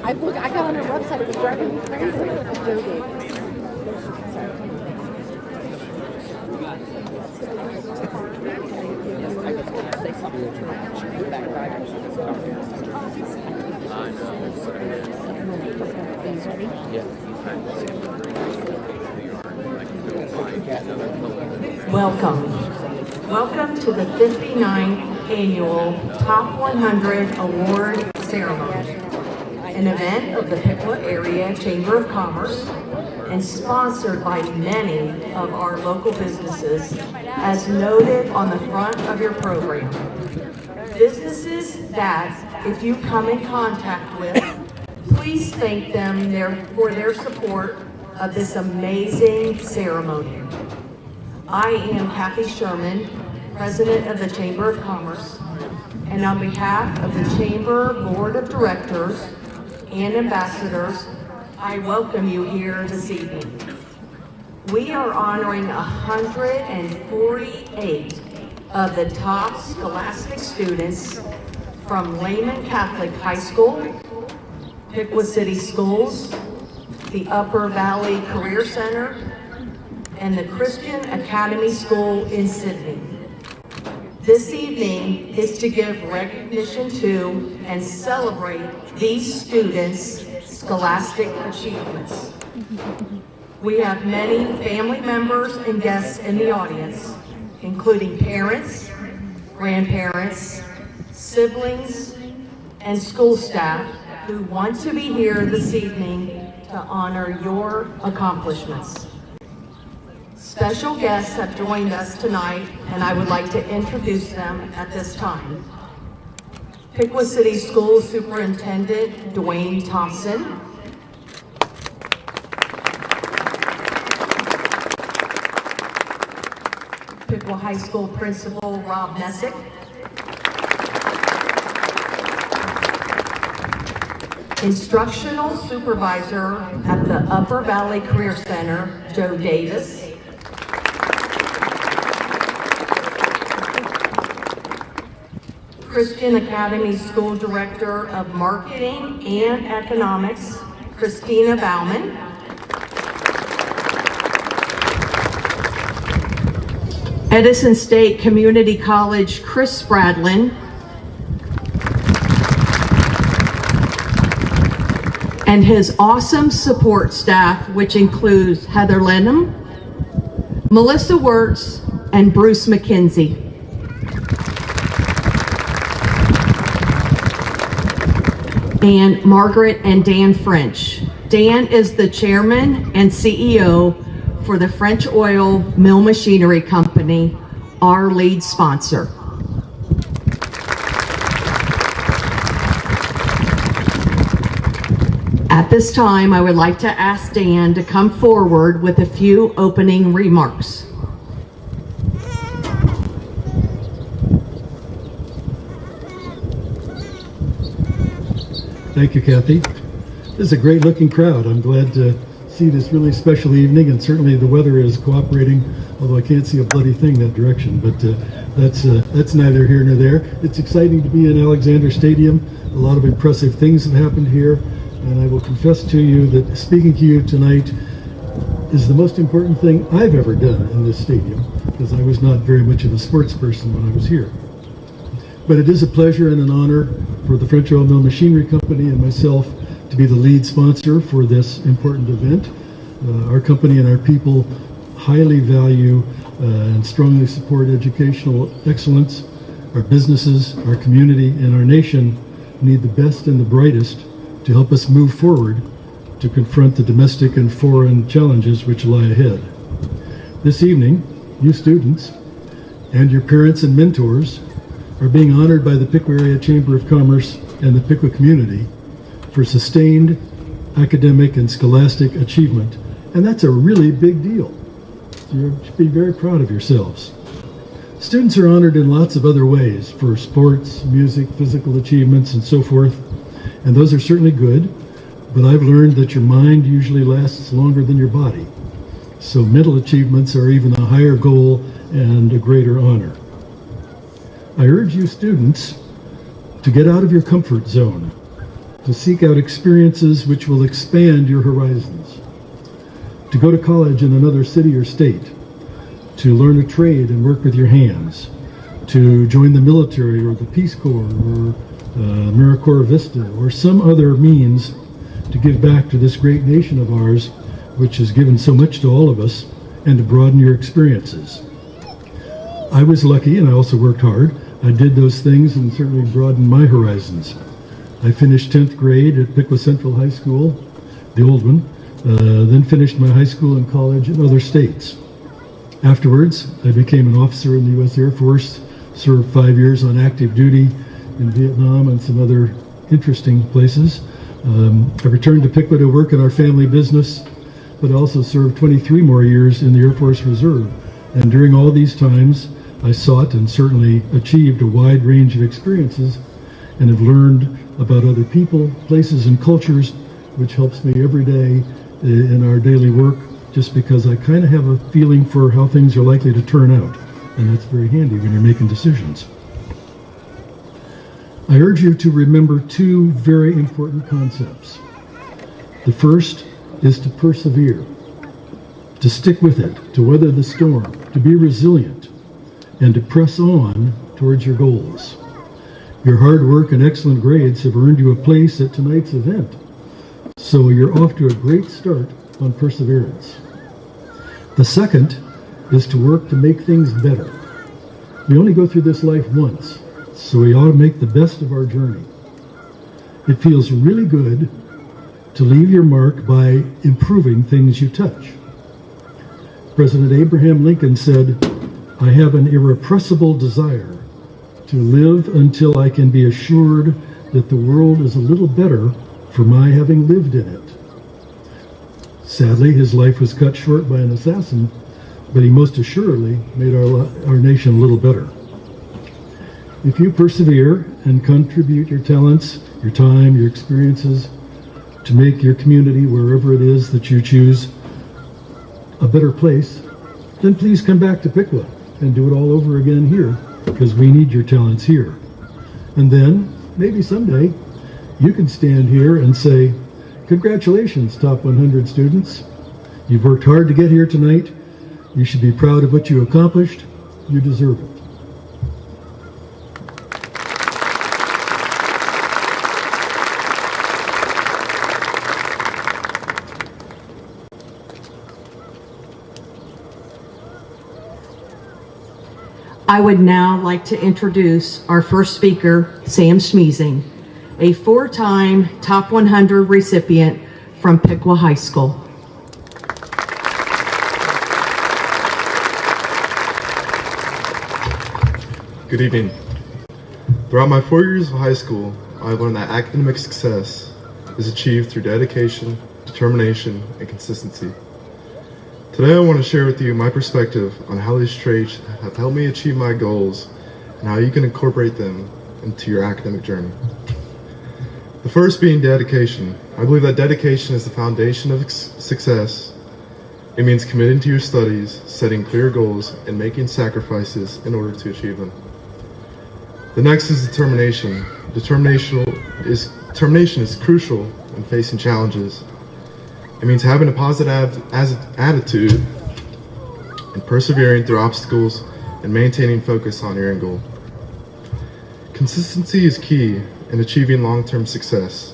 I got on her website. It was driving me crazy. Joe Davis. Welcome. Welcome to the 59th Annual Top 100 Award Ceremony, an event of the Piqua Area Chamber of Commerce and sponsored by many of our local businesses, as noted on the front of your program. Businesses that, if you come in contact with, please thank them for their support of this amazing ceremony. I am Kathy Sherman, President of the Chamber of Commerce, and on behalf of the Chamber Board of Directors and Ambassadors, I welcome you here this evening. We are honoring 148 of the top scholastic students from Lehman Catholic High School, Piqua City Schools, the Upper Valley Career Center, and the Christian Academy School in Sydney. This evening is to give recognition to and celebrate these students' scholastic achievements. We have many family members and guests in the audience, including parents, grandparents, siblings, and school staff who want to be here this evening to honor your accomplishments. Special guests have joined us tonight, and I would like to introduce them at this time. Piqua City School Superintendent Dwayne Thompson, Piqua High School Principal Rob Messick, Instructional Supervisor at the Upper Valley Career Center, Joe Davis, Christian Academy School Director of Marketing and Economics, Christina Bauman, Edison State Community College, Chris Spradlin, and his awesome support staff, which includes Heather Lenham, Melissa Wirtz, and Bruce McKenzie. And Margaret and Dan French. Dan is the chairman and CEO for the French Oil Mill Machinery Company, our lead sponsor. At this time, I would like to ask Dan to come forward with a few opening remarks. Thank you, Kathy. This is a great looking crowd. I'm glad to see this really special evening, and certainly the weather is cooperating, although I can't see a bloody thing that direction, but that's neither here nor there. It's exciting to be in Alexander Stadium. A lot of impressive things have happened here, and I will confess to you that speaking to you tonight is the most important thing I've ever done in this stadium, because I was not very much of a sports person when I was here. But it is a pleasure and an honor for the French Oil Mill Machinery Company and myself to be the lead sponsor for this important event. Our company and our people highly value and strongly support educational excellence. Our businesses, our community, and our nation need the best and the brightest to help us move forward to confront the domestic and foreign challenges which lie ahead. This evening, you students and your parents and mentors are being honored by the Piqua Area Chamber of Commerce and the Piqua community for sustained academic and scholastic achievement. And that's a really big deal. So you should be very proud of yourselves. Students are honored in lots of other ways for sports, music, physical achievements, and so forth. And those are certainly good, but I've learned that your mind usually lasts longer than your body. So mental achievements are even a higher goal and a greater honor. I urge you students to get out of your comfort zone. to seek out experiences which will expand your horizons, to go to college in another city or state, to learn a trade and work with your hands, to join the military or the Peace Corps or AmeriCorps Vista or some other means to give back to this great nation of ours, which has given so much to all of us, and to broaden your experiences. I was lucky, and I also worked hard. I did those things and certainly broadened my horizons. I finished 10th grade at Piqua Central High School, the old one, then finished my high school and college in other states. Afterwards, I became an officer in the U.S. Air Force, served 5 years on active duty in Vietnam and some other interesting places. I returned to Piqua to work in our family business, but also served 23 more years in the Air Force Reserve. And during all these times, I sought and certainly achieved a wide range of experiences and have learned about other people, places, and cultures, which helps me every day in our daily work, just because I kind of have a feeling for how things are likely to turn out. And that's very handy when you're making decisions. I urge you to remember two very important concepts. The first is to persevere, to stick with it, to weather the storm, to be resilient, and to press on towards your goals. Your hard work and excellent grades have earned you a place at tonight's event, so you're off to a great start on perseverance. The second is to work to make things better. We only go through this life once, so we ought to make the best of our journey. It feels really good to leave your mark by improving things you touch. President Abraham Lincoln said, "I have an irrepressible desire to live until I can be assured that the world is a little better for my having lived in it." Sadly, his life was cut short by an assassin, but he most assuredly made our nation a little better. If you persevere and contribute your talents, your time, your experiences to make your community, wherever it is that you choose, a better place, then please come back to Piqua and do it all over again here, because we need your talents here. And then, maybe someday, you can stand here and say, "Congratulations, top 100 students. You've worked hard to get here tonight. You should be proud of what you accomplished. You deserve it." I would now like to introduce our first speaker, Sam Smeezing, a four-time Top 100 recipient from Piqua High School. Good evening. Throughout my 4 years of high school, I've learned that academic success is achieved through dedication, determination, and consistency. Today I want to share with you my perspective on how these traits have helped me achieve my goals and how you can incorporate them into your academic journey. The first being dedication. I believe that dedication is the foundation of success. It means committing to your studies, setting clear goals, and making sacrifices in order to achieve them. The next is determination. Determination is crucial in facing challenges. It means having a positive attitude and persevering through obstacles and maintaining focus on your end goal. Consistency is key in achieving long-term success.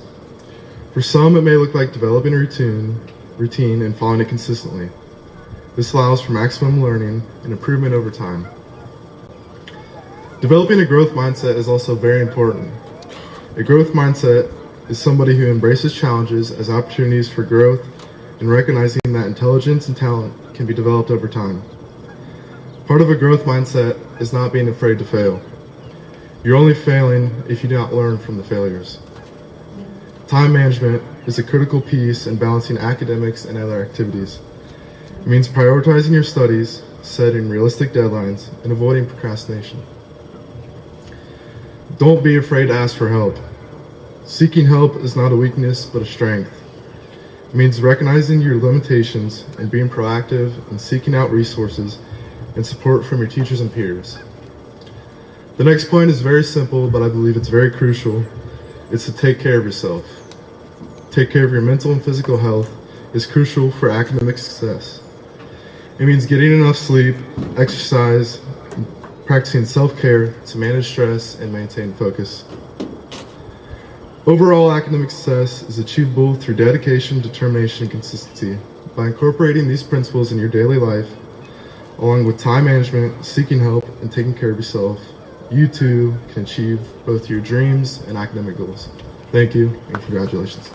For some, it may look like developing a routine and following it consistently. This allows for maximum learning and improvement over time. Developing a growth mindset is also very important. A growth mindset is somebody who embraces challenges as opportunities for growth and recognizing that intelligence and talent can be developed over time. Part of a growth mindset is not being afraid to fail. You're only failing if you do not learn from the failures. Time management is a critical piece in balancing academics and other activities. It means prioritizing your studies, setting realistic deadlines, and avoiding procrastination. Don't be afraid to ask for help. Seeking help is not a weakness, but a strength. It means recognizing your limitations and being proactive in seeking out resources and support from your teachers and peers. The next point is very simple, but I believe it's very crucial. It's to take care of yourself. take care of your mental and physical health is crucial for academic success. It means getting enough sleep, exercise, and practicing self-care to manage stress and maintain focus. Overall academic success is achievable through dedication, determination, and consistency. By incorporating these principles in your daily life, along with time management, seeking help, and taking care of yourself, you too can achieve both your dreams and academic goals. Thank you, and congratulations.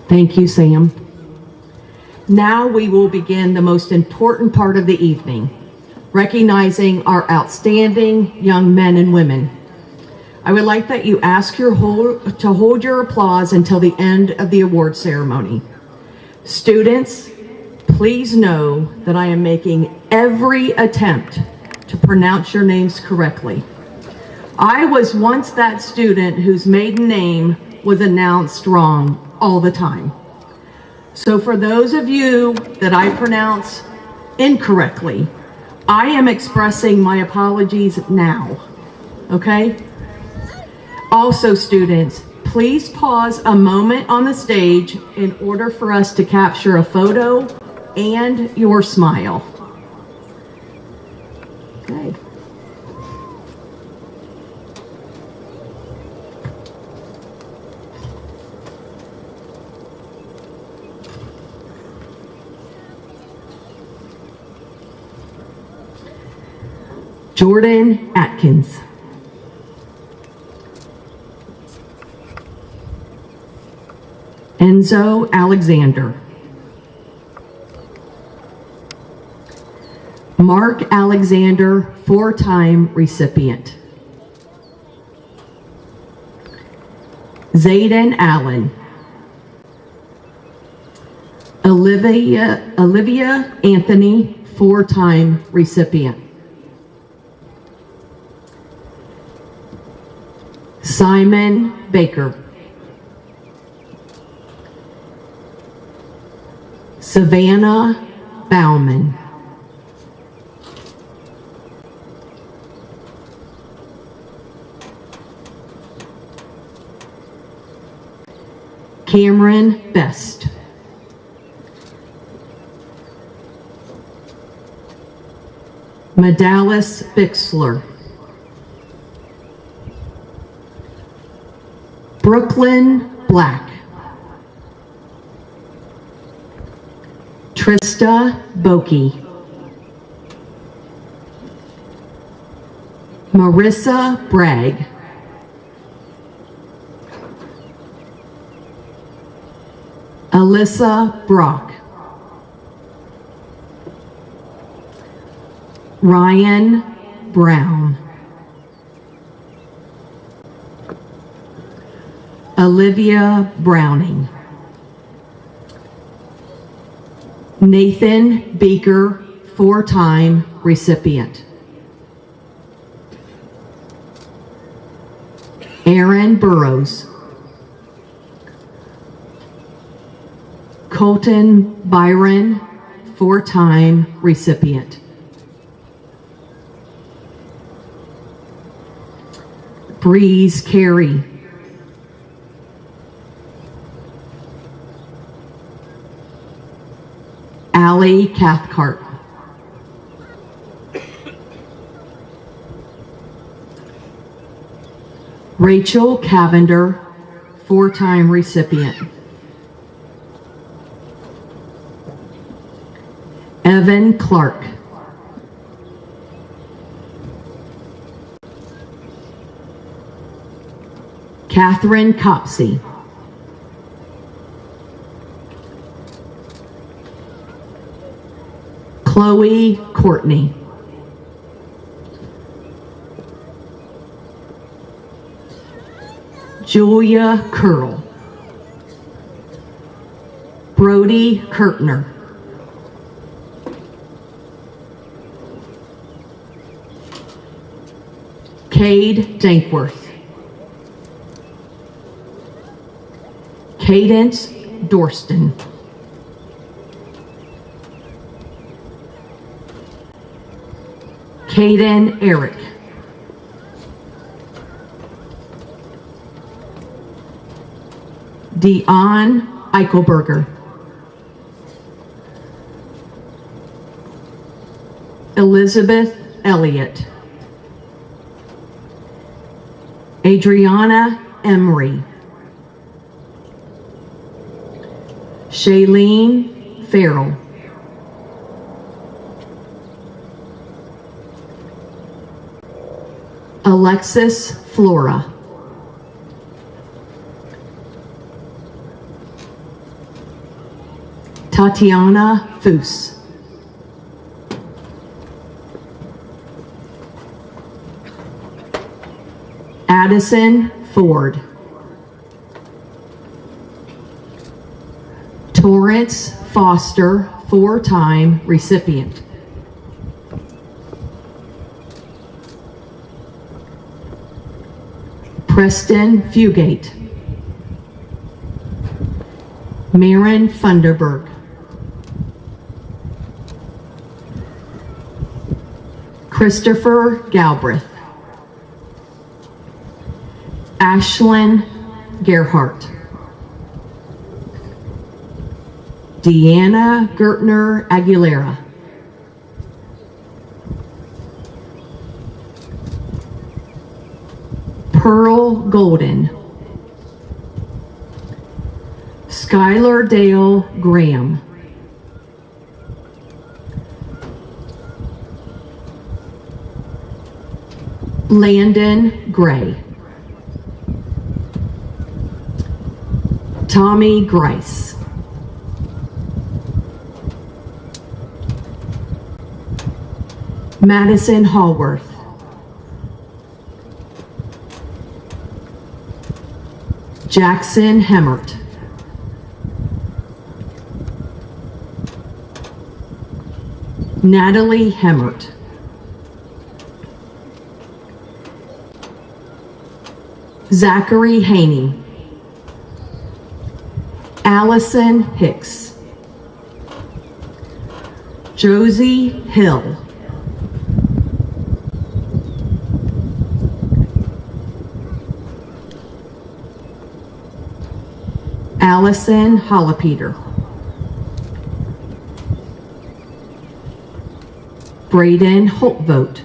Thank you, Sam. Now we will begin the most important part of the evening, recognizing our outstanding young men and women. I would like that you ask to hold your applause until the end of the award ceremony. Students, please know that I am making every attempt to pronounce your names correctly. I was once that student whose maiden name was announced wrong all the time. So for those of you that I pronounce incorrectly, I am expressing my apologies now, okay? Also, students, please pause a moment on the stage in order for us to capture a photo and your smile. Okay. Jordan Atkins. Enzo Alexander. Mark Alexander, 4-time recipient. Zayden Allen. Olivia Anthony, 4-time recipient. Simon Baker. Savannah Bauman. Cameron Best. Medalis Bixler. Brooklyn Black. Trista Bokey. Marissa Bragg. Alyssa Brock. Ryan Brown. Olivia Browning. Nathan Beaker, 4-time recipient. Aaron Burrows. Colton Byron, 4-time recipient. Breeze Carey. Allie Cathcart. Rachel Cavender, 4-time recipient. Evan Clark. Catherine Copsey. Chloe Courtney. Julia Curl. Brody Kirtner. Cade Dankworth. Cadence Dorston. Caden Eric. Dion Eichelberger. Elizabeth Elliott. Adriana Emery. Shailene Farrell. Alexis Flora. Tatiana Foose. Addison Ford. Torrance Foster, 4-time recipient. Preston Fugate. Maren Funderburg. Christopher Galbraith. Ashlyn Gerhart. Deanna Gertner Aguilera. Pearl Golden. Skylar Dale Graham. Landon Gray. Tommy Grice. Madison Hallworth. Jackson Hemmert. Natalie Hemmert. Zachary Haney. Allison Hicks. Josie Hill. Allison Hollipeter. Braden Holtvote.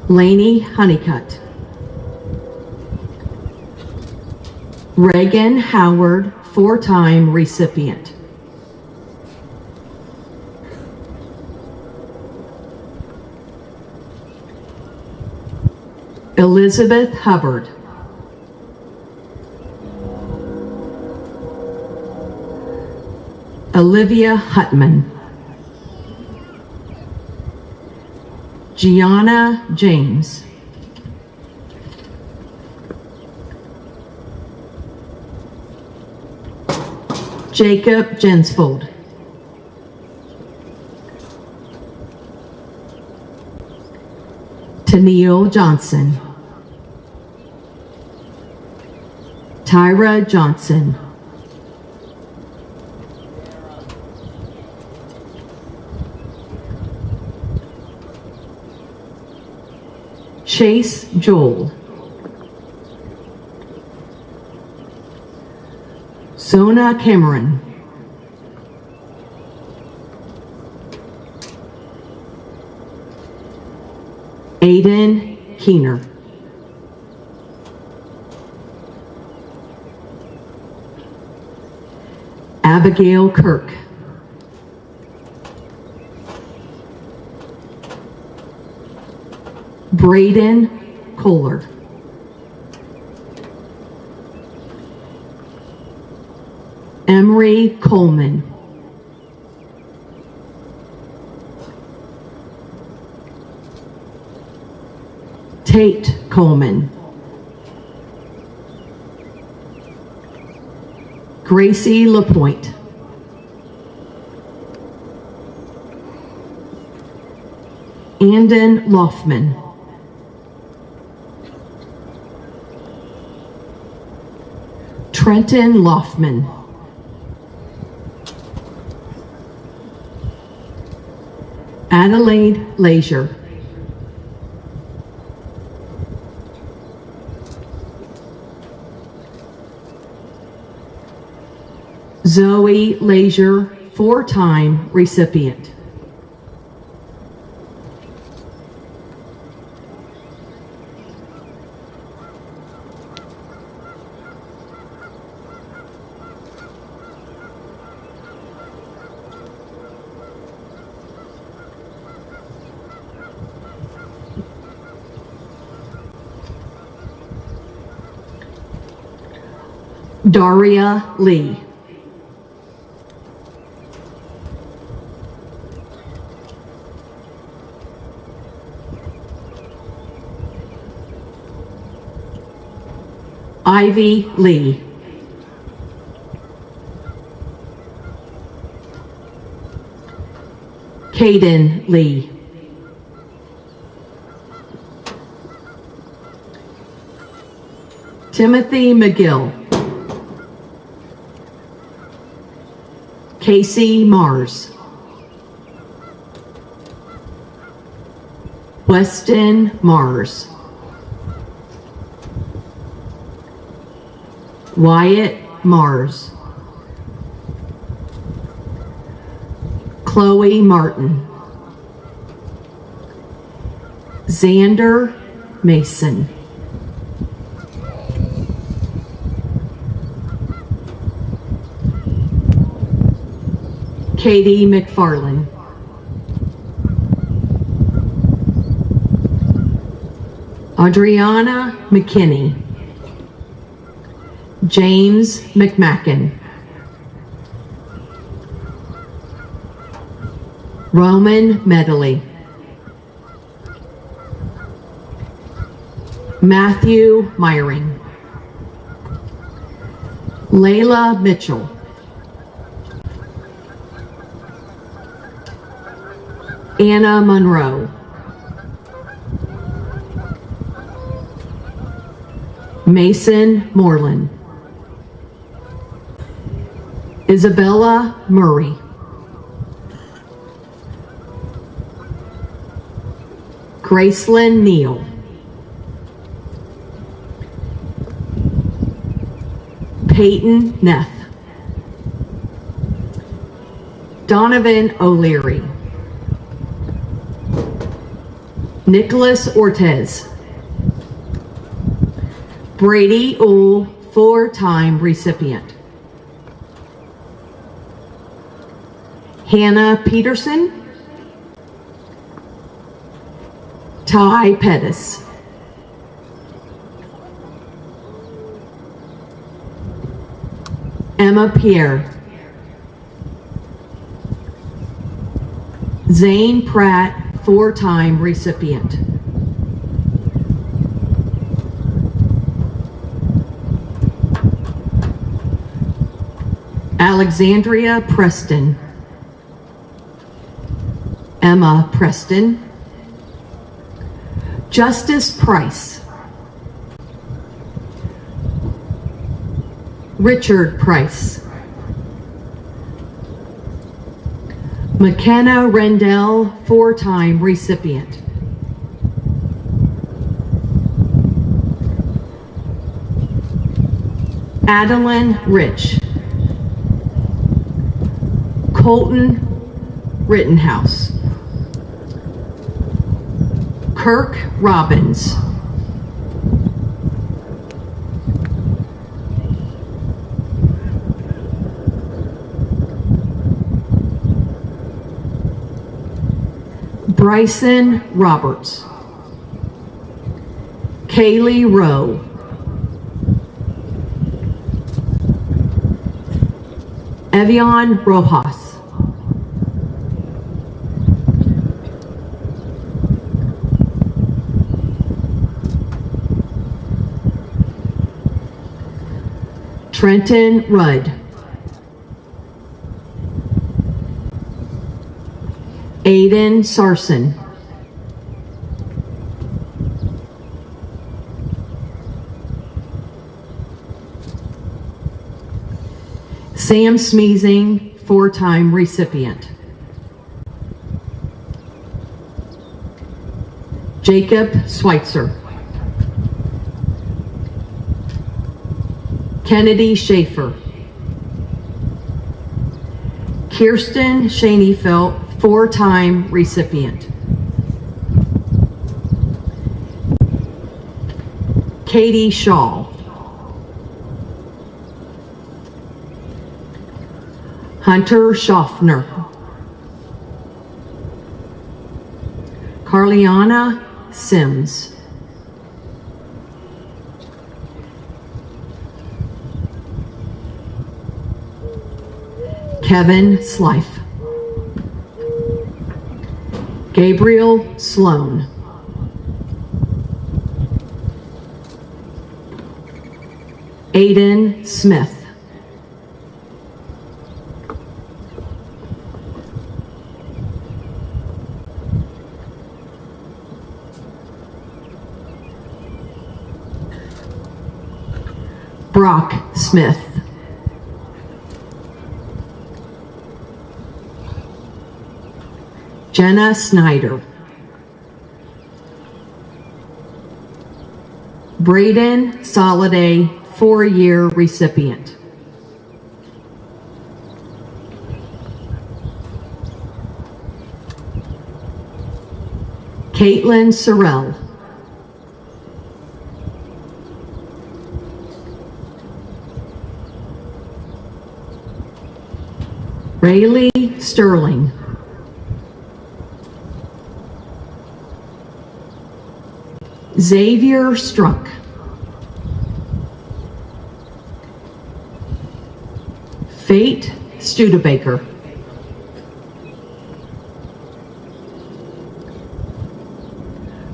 Lainey Honeycutt. Reagan Howard, 4-time recipient. Elizabeth Hubbard. Olivia Hutman. Gianna James. Jacob Jensfold. Tennille Johnson. Tyra Johnson. Chase Joel. Sona Cameron. Aiden Keener. Abigail Kirk. Braden Kohler. Emery Coleman. Tate Coleman. Gracie LaPointe. Andon Loftman. Trenton Loftman. Adelaide Leisure. Zoe Leisure, 4-time recipient. Daria Lee. Ivy Lee. Caden Lee. Timothy McGill. Casey Mars. Weston Mars. Wyatt Mars. Chloe Martin. Xander Mason. Katie McFarland. Adriana McKinney. James McMacken. Roman Medley. Matthew Myring. Layla Mitchell. Anna Monroe. Mason Moreland. Isabella Murray. Gracelyn Neal. Peyton Neff. Donovan O'Leary. Nicholas Ortez. Brady Ohl, 4-time recipient. Hannah Peterson. Ty Pettis. Emma Pierre. Zane Pratt, 4-time recipient. Alexandria Preston. Emma Preston. Justice Price. Richard Price. McKenna Rendell, 4-time recipient. Adeline Rich. Colton Rittenhouse. Kirk Robbins. Bryson Roberts. Kaylee Rowe. Evian Rojas. Trenton Rudd. Aiden Sarson. Sam Smeezing, 4-time recipient. Jacob Schweitzer. Kennedy Schaefer. Kirsten Shaneyfelt, 4-time recipient. Katie Shaw. Hunter Schaffner. Carliana Sims. Kevin Slife. Gabriel Sloan. Aiden Smith. Brock Smith. Jenna Snyder. Braden Soliday, 4-year recipient. Caitlin Sorrell. Rayleigh Sterling. Xavier Struck. Fate Studebaker.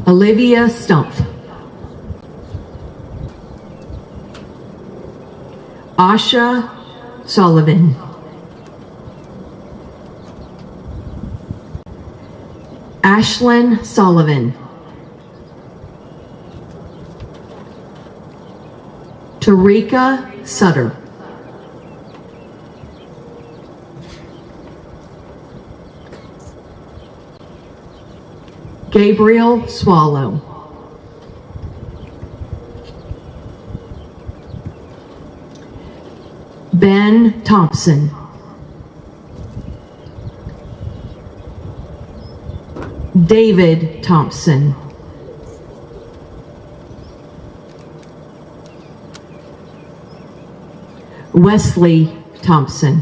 Olivia Stumpf. Asha Sullivan. Ashlyn Sullivan. Tarika Sutter. Gabriel Swallow. Ben Thompson. David Thompson. Wesley Thompson.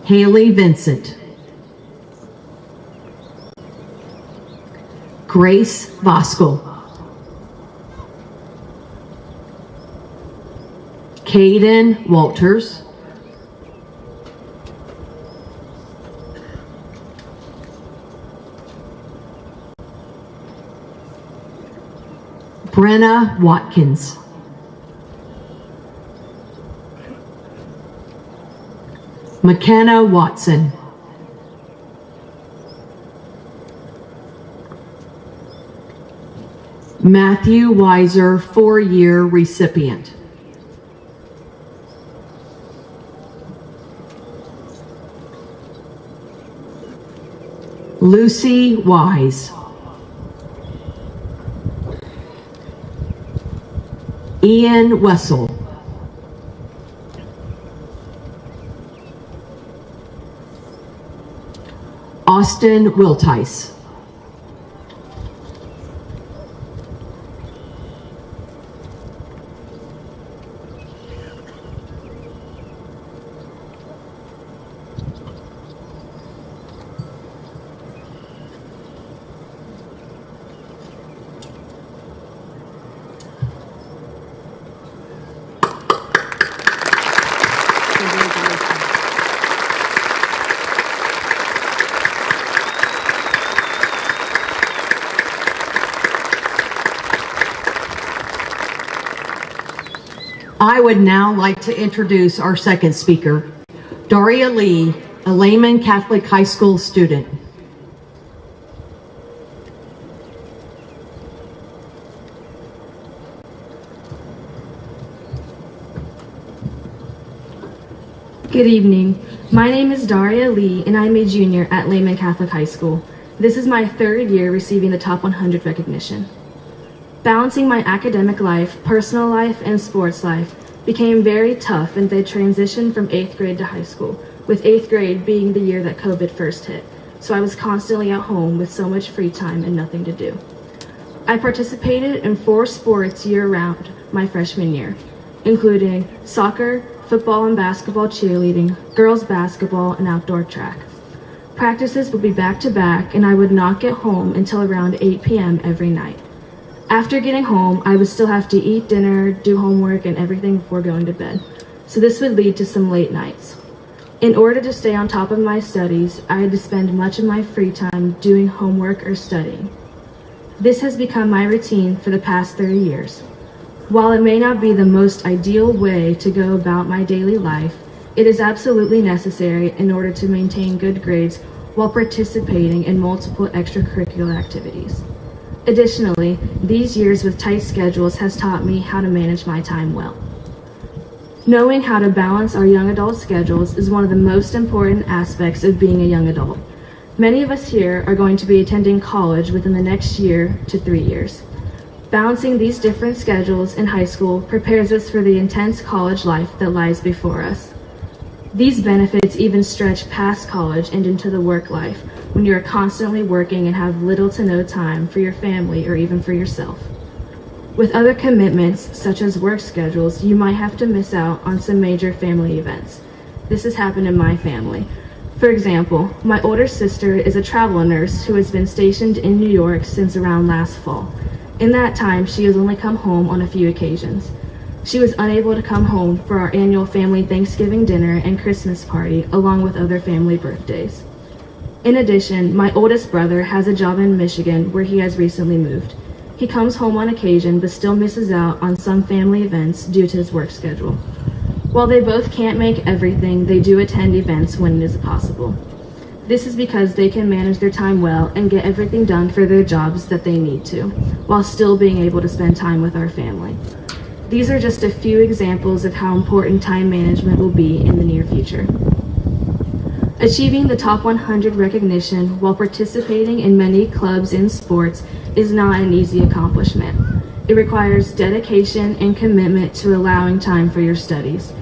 Haley Vincent. Grace Voskel. Caden Walters. Brenna Watkins. McKenna Watson. Matthew Weiser, 4-year recipient. Lucy Wise. Ian Wessel. Austin Wiltice. I would now like to introduce our second speaker, Daria Lee, a Lehman Catholic High School student. Good evening. My name is Daria Lee, and I'm a junior at Lehman Catholic High School. This is my third year receiving the Top 100 recognition. Balancing my academic life, personal life, and sports life became very tough in the transition from 8th grade to high school, with 8th grade being the year that COVID first hit, so I was constantly at home with so much free time and nothing to do. I participated in 4 sports year-round my freshman year, including soccer, football and basketball cheerleading, girls basketball, and outdoor track. Practices would be back-to-back, and I would not get home until around 8 p.m. every night. After getting home, I would still have to eat dinner, do homework, and everything before going to bed, so this would lead to some late nights. In order to stay on top of my studies, I had to spend much of my free time doing homework or studying. This has become my routine for the past 30 years. While it may not be the most ideal way to go about my daily life, it is absolutely necessary in order to maintain good grades while participating in multiple extracurricular activities. Additionally, these years with tight schedules has taught me how to manage my time well. Knowing how to balance our young adult schedules is one of the most important aspects of being a young adult. Many of us here are going to be attending college within the next year to 3 years. Balancing these different schedules in high school prepares us for the intense college life that lies before us. These benefits even stretch past college and into the work life, when you are constantly working and have little to no time for your family or even for yourself. With other commitments, such as work schedules, you might have to miss out on some major family events. This has happened in my family. For example, my older sister is a travel nurse who has been stationed in New York since around last fall. In that time, she has only come home on a few occasions. She was unable to come home for our annual family Thanksgiving dinner and Christmas party, along with other family birthdays. In addition, my oldest brother has a job in Michigan where he has recently moved. He comes home on occasion but still misses out on some family events due to his work schedule. While they both can't make everything, they do attend events when it is possible. This is because they can manage their time well and get everything done for their jobs that they need to, while still being able to spend time with our family. These are just a few examples of how important time management will be in the near future. Achieving the Top 100 recognition while participating in many clubs and sports is not an easy accomplishment. It requires dedication and commitment to allowing time for your studies.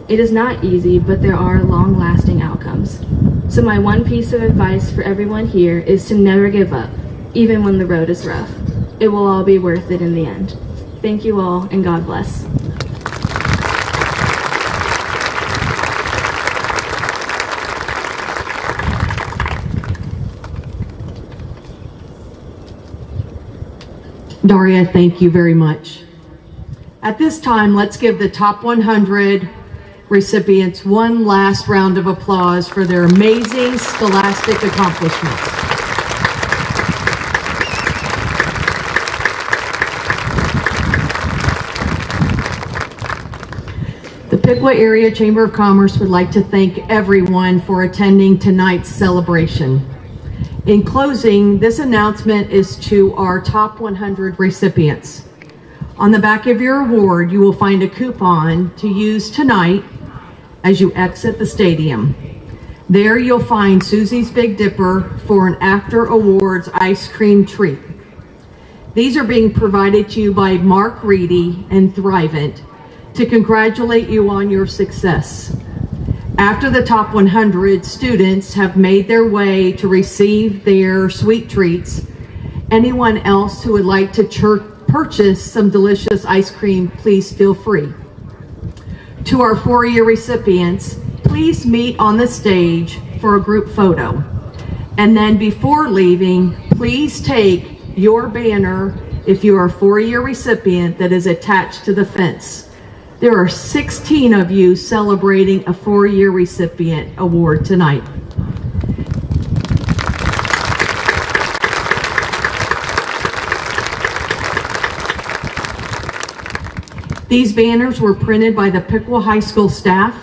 It is not easy, but there are long-lasting outcomes. So my one piece of advice for everyone here is to never give up, even when the road is rough. It will all be worth it in the end. Thank you all, and God bless. Daria, thank you very much. At this time, let's give the top 100 recipients one last round of applause for their amazing scholastic accomplishments. The Piqua Area Chamber of Commerce would like to thank everyone for attending tonight's celebration. In closing, this announcement is to our top 100 recipients. On the back of your award, you will find a coupon to use tonight as you exit the stadium. There you'll find Susie's Big Dipper for an after awards ice cream treat. These are being provided to you by Mark Reedy and Thrivent to congratulate you on your success. After the top 100 students have made their way to receive their sweet treats, anyone else who would like to purchase some delicious ice cream, please feel free. To our 4-year recipients, please meet on the stage for a group photo. And then before leaving, please take your banner if you are a 4-year recipient that is attached to the fence. There are 16 of you celebrating a 4-year recipient award tonight. These banners were printed by the Piqua High School staff,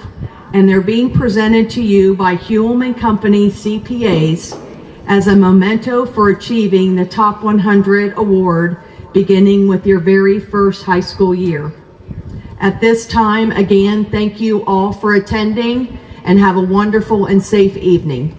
and they're being presented to you by Hume & Company CPAs as a memento for achieving the Top 100 award beginning with your very first high school year. At this time, again, thank you all for attending, and have a wonderful and safe evening.